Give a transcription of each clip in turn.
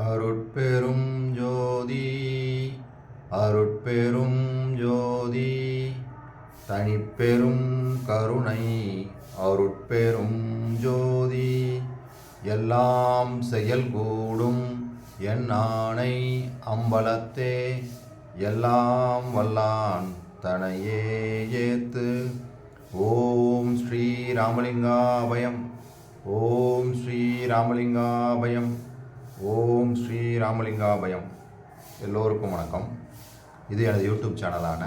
அருட்பெரும் ஜோதி அருட்பெரும் ஜோதி தனிப்பெரும் கருணை அருட்பெரும் ஜோதி எல்லாம் செயல்கூடும் என் ஆணை அம்பலத்தே எல்லாம் வல்லான் தனையே ஏத்து. ஓம் ஸ்ரீ ராமலிங்காபயம். ஓம் ஸ்ரீ ராமலிங்காபயம். ஓம் ஸ்ரீ ராமலிங்காபயம். எல்லோருக்கும் வணக்கம். இது எனது யூடியூப் சேனலான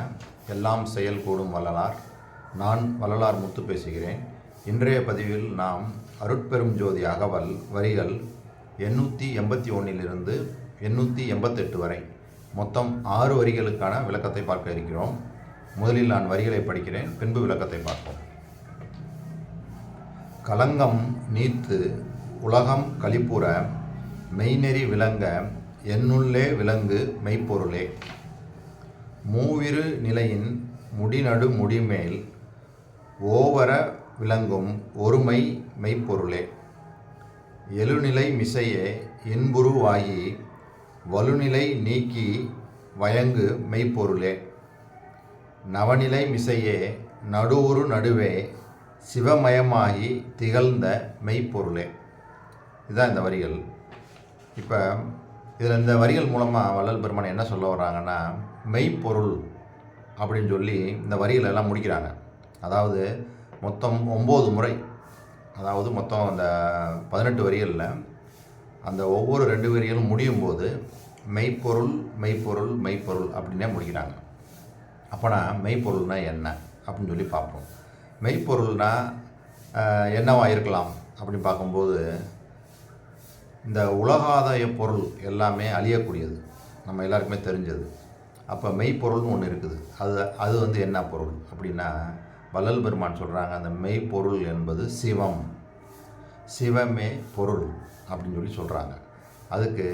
எல்லாம் செயல் கூடும் வள்ளலார். நான் வள்ளலார் முத்து பேசுகிறேன். இன்றைய பதிவில் நாம் அருட்பெரும் ஜோதி அகவல் வரிகள் 881 888 வரை மொத்தம் 6 வரிகளுக்கான விளக்கத்தை பார்க்க இருக்கிறோம். முதலில் நான் வரிகளை படிக்கிறேன், பின்பு விளக்கத்தை பார்ப்போம். கலங்கம் நீத்து உலகம் களிப்புற மெய்நெறி விளங்க என்னுள்ளே விளங்கு மெய்ப்பொருளே. மூவிரு நிலையின் முடிநடு முடிமேல் ஓவர விளங்கும் ஒருமை மெய்ப்பொருளே. எழுநிலை மிசையே இன்புருவாகி வலுநிலை நீக்கி வயங்கு மெய்ப்பொருளே. நவநிலை மிசையே நடுவுறு நடுவே சிவமயமாகி திகழ்ந்த மெய்ப்பொருளே. இதுதான் இந்த வரிகள். இப்போ இதில் இந்த வரிகள் மூலமாக வள்ளல் பெருமான் என்ன சொல்ல வர்றாங்கன்னா, மெய்ப்பொருள் அப்படின்னு சொல்லி இந்த வரிகள் எல்லாம் முடிக்கிறாங்க. அதாவது மொத்தம் 9 முறை, அதாவது மொத்தம் அந்த 18 வரிகளில் அந்த ஒவ்வொரு 2 வரிகளும் முடியும் போது மெய்ப்பொருள் மெய்ப்பொருள் மெய்ப்பொருள் அப்படின்னே முடிக்கிறாங்க. அப்போனா மெய்ப்பொருள்னா என்ன அப்படின்னு சொல்லி பார்ப்போம். மெய்ப்பொருள்னால் என்னவா இருக்கலாம் அப்படின்னு பார்க்கும்போது, இந்த உலகாதாய பொருள் எல்லாமே அழியக்கூடியது, நம்ம எல்லாருக்குமே தெரிஞ்சது. அப்போ மெய்ப்பொருள்னு ஒன்று இருக்குது. அது வந்து என்ன பொருள் அப்படின்னா, வள்ளல் பெருமான் சொல்கிறாங்க, அந்த மெய்ப்பொருள் என்பது சிவம், சிவமே பொருள் அப்படின்னு சொல்லி சொல்கிறாங்க. அதுக்கு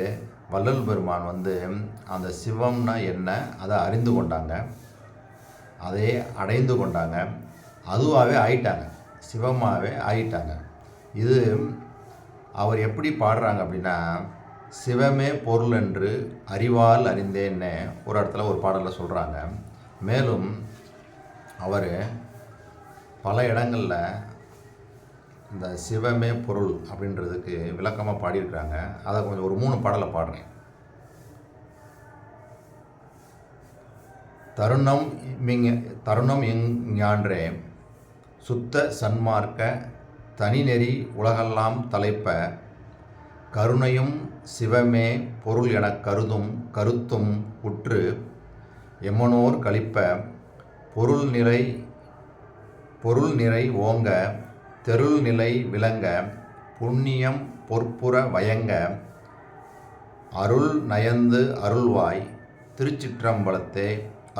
வள்ளல் பெருமான் வந்து அந்த சிவம்னா என்ன அதை அறிந்து கொண்டாங்க, அதை அடைந்து கொண்டாங்க, அதுவாகவே ஆயிட்டாங்க, சிவமாகவே ஆயிட்டாங்க. இது அவர் எப்படி பாடுறாங்க அப்படின்னா, சிவமே பொருள் என்று அறிவால் அறிந்தேன்னு ஒரு இடத்துல ஒரு பாடலில் சொல்கிறாங்க. மேலும் அவர் பல இடங்களில் இந்த சிவமே பொருள் அப்படின்றதுக்கு விளக்கமாக பாடியிருக்கிறாங்க. அதை கொஞ்சம் ஒரு 3 பாடலை பாடுறேன். தருணம் ஞான்றே சுத்த சன்மார்க்க தனிநெறி உலகெல்லாம் தலைப்ப கருணையும் சிவமே பொருள் எனக் கருத்தும் உற்று எம்மனோர் கழிப்ப பொருள் நிறை ஓங்க தெருள் நிலை விளங்க புண்ணியம் பொற்புற வயங்க அருள் நயந்து அருள்வாய் திருச்சிற்றம்பலத்தே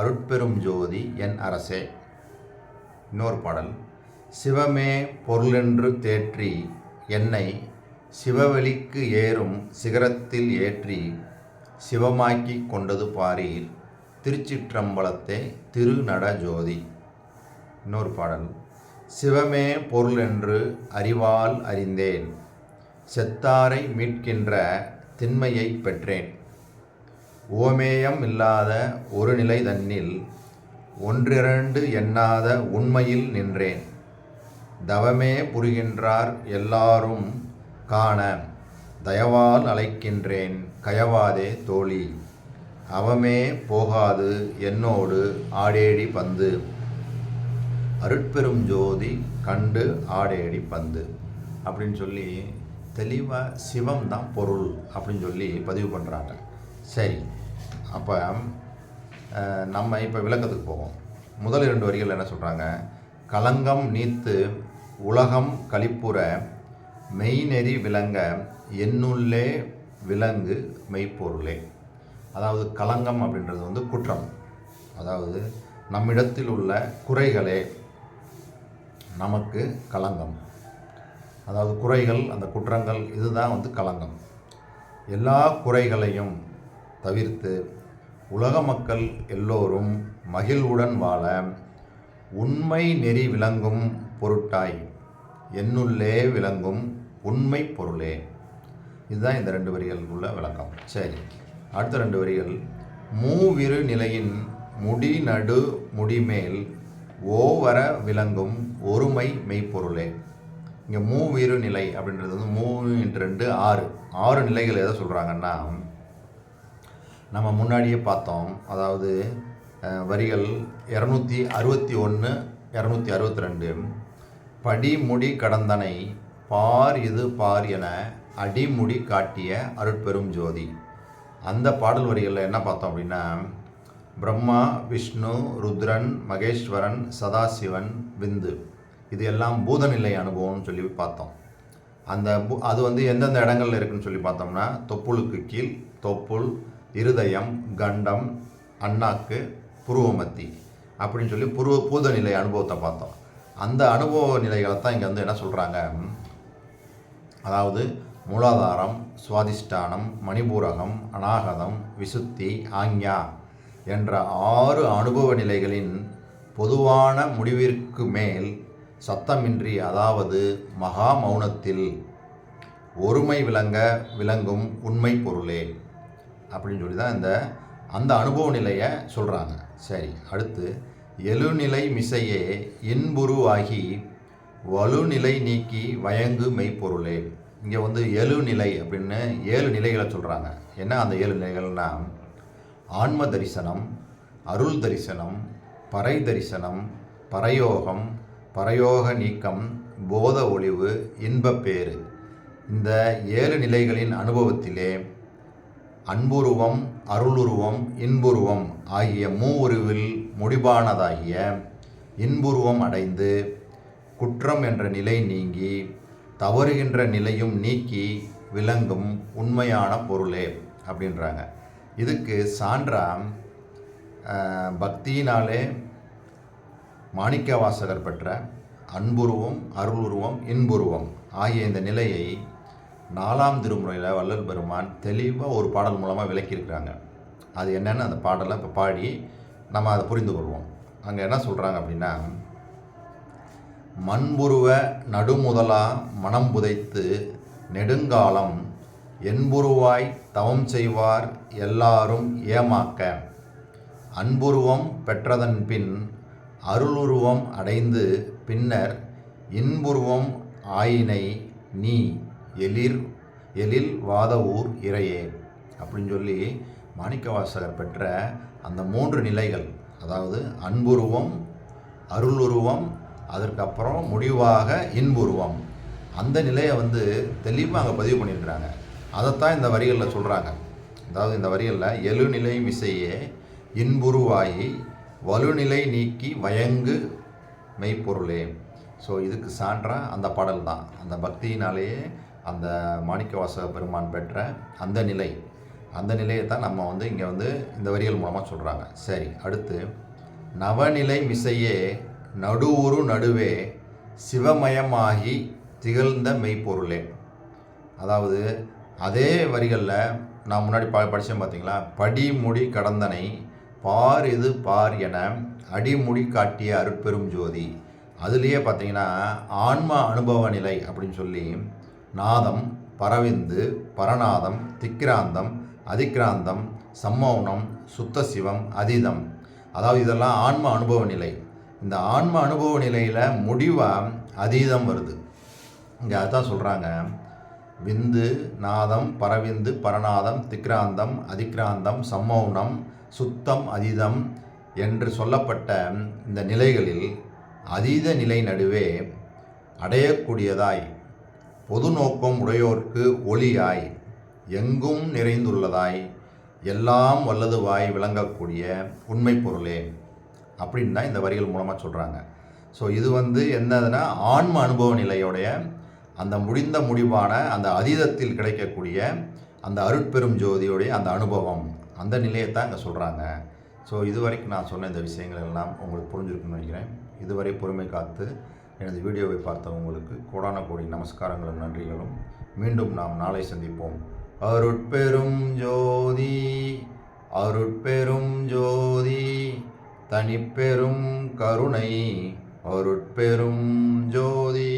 அருட்பெரும் ஜோதி என் அரசே. இன்னொரு பாடல். சிவமே பொருளென்று தேற்றி என்னை சிவவெளிக்கு ஏறும் சிகரத்தில் ஏற்றி சிவமாக்கி கொண்டது பாரீர் திருச்சிற்றம்பலத்தே திருநட ஜோதி. இன்னொரு பாடல். சிவமே பொருளென்று அறிவால் அறிந்தேன் செத்தாரை மீட்கின்ற திண்மையை பெற்றேன் ஓமேயம் இல்லாத ஒரு நிலை தன்னில் ஒன்றிரண்டு எண்ணாத உண்மையில் நின்றேன் தவமே புரிகின்றார் எல்லாரும் காண தயவால் அழைக்கின்றேன் கயவாதே தோழி அவமே போகாது என்னோடு ஆடேடி பந்து அருட்பெரும் ஜோதி கண்டு ஆடேடி பந்து அப்படின்னு சொல்லி தெளிவாக சிவம் தான் பொருள் அப்படின்னு சொல்லி பதிவு பண்ணுறாங்க. சரி, அப்போ நம்ம இப்போ விளக்கத்துக்கு போவோம். முதல் 2 வரிகள் என்ன சொல்கிறாங்க? கலங்கம் நீத்து உலகம் களிப்புற மெய்நெறி விளங்க என்னுள்ளே விளங்கு மெய்ப்பொருளே. அதாவது கலங்கம் அப்படின்றது வந்து குற்றம், அதாவது நம்மிடத்தில் உள்ள குறைகளே நமக்கு களங்கம். அதாவது குறைகள், அந்த குற்றங்கள், இதுதான் வந்து களங்கம். எல்லா குறைகளையும் தவிர்த்து உலக மக்கள் எல்லோரும் மகிழ்வுடன் வாழ உண்மை நெறி விளங்கும் பொருட்டாய் என்னுள்ளே விளங்கும் உண்மை பொருளே. இதுதான் இந்த 2 வரிகளுக்குள்ள விளக்கம். சரி, அடுத்த 2 வரிகள். மூவிரு நிலையின் முடி நடு முடிமேல் ஓவர விளங்கும் ஒருமை மெய்ப்பொருளே. இங்கே மூவிரு நிலை அப்படின்றது வந்து 3 × 2 6 நிலைகள் எதை சொல்கிறாங்கன்னா, நம்ம முன்னாடியே பார்த்தோம். அதாவது வரிகள் 261 262. படிமுடி கடந்தனை பார் இது பார் என அடிமுடி காட்டிய அருட்பெரும் ஜோதி. அந்த பாடல் வரிகளில் என்ன பார்த்தோம் அப்படின்னா, பிரம்மா, விஷ்ணு, ருத்ரன், மகேஸ்வரன், சதாசிவன், விந்து, இது எல்லாம் பூதநிலை அனுபவம்னு சொல்லி பார்த்தோம். அது வந்து எந்தெந்த இடங்கள்ல இருக்குன்னு சொல்லி பார்த்தோம்னா, தொப்புளுக்கு கீழ், தொப்புள், இருதயம், கண்டம், அண்ணாக்கு, புருவமத்தி அப்படின்னு சொல்லி பூதநிலை அனுபவத்தை பார்த்தோம். அந்த அனுபவ நிலைகளை தான் இங்கே வந்து என்ன சொல்கிறாங்க, அதாவது மூலாதாரம், சுவாதிஷ்டானம், மணிபூரகம், அநாகதம், விசுத்தி, ஆஞ்ஞா என்ற 6 அனுபவ நிலைகளின் பொதுவான முடிவிற்கு மேல் சத்தமின்றி, அதாவது மகா மௌனத்தில் ஒருமை விளங்கும் உண்மை பொருளே அப்படின்னு சொல்லி தான் அந்த அனுபவ நிலையை சொல்கிறாங்க. சரி, அடுத்து எழுநிலை மிசையே இன்புருவாகி வலுநிலை நீக்கி வயங்கு மெய்ப்பொருளே. இங்கே வந்து எழுநிலை அப்படின்னு 7 நிலைகளை சொல்கிறாங்க. என்ன அந்த 7 நிலைகள்னா, ஆன்ம தரிசனம், அருள் தரிசனம், பறை தரிசனம், பரயோகம், பரயோக நீக்கம், போத ஒளிவு, இன்பப்பேறு. இந்த 7 நிலைகளின் அனுபவத்திலே அன்புருவம், அருளுருவம், இன்புருவம் ஆகிய மூவுருவில் முடிவானதாகிய இன்புருவம் அடைந்து குற்றம் என்ற நிலை நீங்கி தவறுகின்ற நிலையும் நீக்கி விளங்கும் உண்மையான பொருளே அப்படின்றாங்க. இதுக்கு சான்றா பக்தியினாலே மாணிக்கவாசகர் பெற்ற அன்புருவம், அருளுருவம், இன்புருவம் ஆகிய இந்த நிலையை 4ஆம் திருமுறையில் வள்ளல் பெருமான் தெளிவாக ஒரு பாடல் மூலமாக விளக்கியிருக்கிறாங்க. அது என்னென்னு அந்த பாடலை இப்போ பாடி நம்ம அதை புரிந்து கொள்வோம். அங்கே என்ன சொல்கிறாங்க அப்படின்னா, மண்புருவ நடுமுதலா மனம் புதைத்து நெடுங்காலம் என்புருவாய் தவம் செய்வார் எல்லாரும் ஏமாக்க அன்புருவம் பெற்றதன் பின் அருளுருவம் அடைந்து பின்னர் இன்புருவம் ஆயினை நீ எழில் வாதவூர் இறையே அப்படின்னு சொல்லி மாணிக்கவாசகர் பெற்ற அந்த 3 நிலைகள், அதாவது அன்புருவம், அருளுருவம், அதற்கப்புறம் முடிவாக இன்புருவம், அந்த நிலையை வந்து தெளிவாக அங்கே பதிவு பண்ணியிருக்கிறாங்க. அதைத்தான் இந்த வரிகளில் சொல்கிறாங்க. அதாவது இந்த வரிகளில் எழுநிலை மிசையே இன்புருவாயி வலுநிலை நீக்கி வயங்கு மெய்ப்பொருளே. ஸோ இதுக்கு சான்றாக அந்த பாடல் தான். அந்த பக்தியினாலேயே அந்த மாணிக்கவாசக பெருமான் பெற்ற அந்த நிலையை தான் நம்ம வந்து இங்கே வந்து இந்த வரிகள் மூலமாக சொல்கிறாங்க. சரி, அடுத்து நவநிலை மிசையே நடுவுரு நடுவே சிவமயமாகி திகழ்ந்த மெய்ப்பொருளே. அதாவது அதே வரிகளில் நான் முன்னாடி படித்தேன் பார்த்தீங்களா, படிமுடி கடந்தனை பார் இது பார் என அடிமுடி காட்டிய அருட்பெரும் ஜோதி. அதுலேயே பார்த்தீங்கன்னா ஆன்ம அனுபவ நிலை அப்படின்னு சொல்லி நாதம், பரவிந்து, பரநாதம், திக்ராந்தம், அதிக்ராந்தம், சம்மௌனம், சுத்த சிவம், அதீதம், அதாவது இதெல்லாம் ஆன்ம அனுபவ நிலை. இந்த ஆன்ம அனுபவ நிலையில் முடிவாக அதீதம் வருது. இங்கே அதுதான் சொல்கிறாங்க, விந்து, நாதம், பரவிந்து, பரநாதம், திக்ராந்தம், அதிக்ராந்தம், சம்மௌனம், சுத்தம், அதீதம் என்று சொல்லப்பட்ட இந்த நிலைகளில் அதீத நிலை நடுவே அடையக்கூடியதாய் பொது நோக்கம் உடையோர்க்கு ஒளியாய் எங்கும் நிறைந்துள்ளதாய் எல்லாம் வல்லதுவாய் விளங்கக்கூடிய உண்மை பொருளே அப்படின்னு தான் இந்த வரிகள் மூலமாக சொல்கிறாங்க. ஸோ இது வந்து என்னதுன்னா ஆன்ம அனுபவ நிலையோடைய அந்த முடிவான அந்த அதீதத்தில் கிடைக்கக்கூடிய அந்த அருட்பெரும் ஜோதியோடைய அந்த அனுபவம், அந்த நிலையத்தான் இங்கே சொல்கிறாங்க. ஸோ இதுவரைக்கும் நான் சொன்ன இந்த விஷயங்கள் எல்லாம் உங்களுக்கு புரிஞ்சிருக்குன்னு நினைக்கிறேன். இதுவரை பொறுமை காத்து எனது வீடியோவை பார்த்தவங்களுக்கு கோடான கோடி நமஸ்காரங்களும் நன்றிகளும். மீண்டும் நாம் நாளை சந்திப்போம். அருட்பெரும் ஜோதி, அருட்பெரும் ஜோதி, தனிப்பெரும் கருணை, அருட்பெரும் ஜோதி.